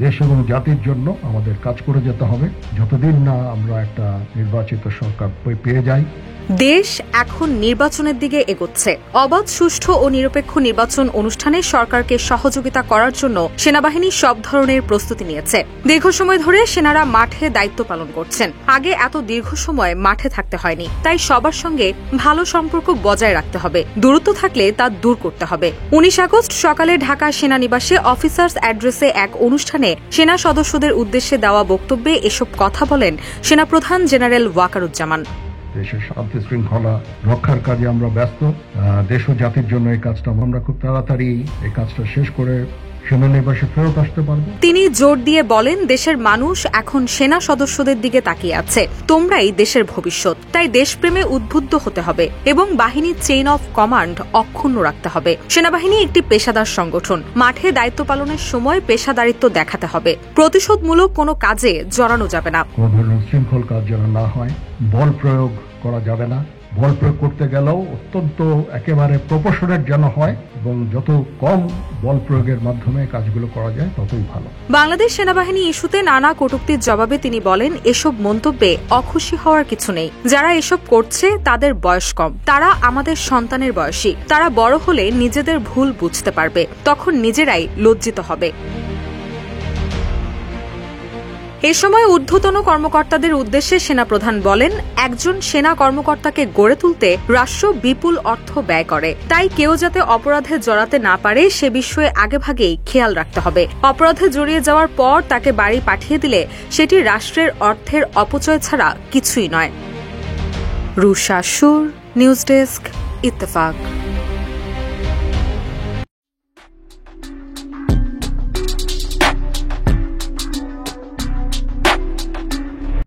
দেশ এবং জাতির জন্য আমাদের কাজ করে যেতে হবে, যতদিন না আমরা একটা নির্বাচিত সরকার পেয়ে যাই। দেশ এখন নির্বাচনের দিকে এগোচ্ছে। অবাধ, সুষ্ঠু ও নিরপেক্ষ নির্বাচন অনুষ্ঠানে সরকারকে সহযোগিতা করার জন্য সেনাবাহিনী সব ধরনের প্রস্তুতি নিয়েছে। দীর্ঘ সময় ধরে সেনারা মাঠে দায়িত্ব পালন করছেন। আগে এত দীর্ঘ সময় মাঠে থাকতে হয়নি, তাই সবার সঙ্গে ভালো সম্পর্ক বজায় রাখতে হবে। দূরত্ব থাকলে তা দূর করতে হবে। 19 আগস্ট সকালে ঢাকা সেনানিবাসে অফিসার্স অ্যাড্রেসে এক অনুষ্ঠানে সেনা সদস্যদের উদ্দেশ্যে দেওয়া বক্তব্যে এসব কথা বলেন সেনাপ্রধান জেনারেল ওয়াকারুজ্জামান। দেশের শান্তি শৃঙ্খলা রক্ষার কাজে আমরা ব্যস্ত। দেশ ও জাতির জন্য এই কাজটা আমরা খুব তাড়াতাড়ি এই কাজটা শেষ করে সেনানিবাসে ফেরত আসতে পারবো। তিনি জোর দিয়ে বলেন, দেশের মানুষ এখন সেনা সদস্যদের দিকে তাকিয়ে আছে। তোমরাই দেশের ভবিষ্যৎ, তাই দেশপ্রেমে উদ্বুদ্ধ হতে হবে এবং বাহিনীর চেইন অফ কমান্ড অক্ষুণ্ণ রাখতে হবে। সেনাবাহিনী একটি পেশাদার সংগঠন। মাঠে দায়িত্ব পালনের সময় পেশাদারিত্ব দেখাতে হবে। প্রতিশোধমূলক কোনো কাজে জড়ানো যাবে না। কোনো ধরনের শৃঙ্খল কাজ যেন না হয়, বল প্রয়োগ করা যাবে না। বল প্রয়োগ করতে গেলেও অত্যন্ত একেবারে প্রপোর্শনেট যেন হয় এবং যত কম বল প্রয়োগের মাধ্যমে কাজগুলো করা যায় ততই ভালো। বাংলাদেশ সেনাবাহিনী ইস্যুতে নানা কটূক্তির জবাবে তিনি বলেন, এসব মন্তব্যে অখুশি হওয়ার কিছু নেই। যারা এসব করছে তাদের বয়স কম, তারা আমাদের সন্তানের বয়সী। তারা বড় হলে নিজেদের ভুল বুঝতে পারবে, তখন নিজেরাই লজ্জিত হবে। এ সময় ঊর্ধ্বতন কর্মকর্তাদের উদ্দেশ্যে সেনাপ্রধান বলেন, একজন সেনা কর্মকর্তাকে গড়ে তুলতে রাষ্ট্র বিপুল অর্থ ব্যয় করে। তাই কেউ যাতে অপরাধে জড়াতে না পারে সে বিষয়ে আগেভাগেই খেয়াল রাখতে হবে। অপরাধে জড়িয়ে যাওয়ার পর তাকে বাড়ি পাঠিয়ে দিলে সেটি রাষ্ট্রের অর্থের অপচয় ছাড়া কিছুই নয়। রুশা সুর, নিউজ ডেস্ক, ইত্তেফাক।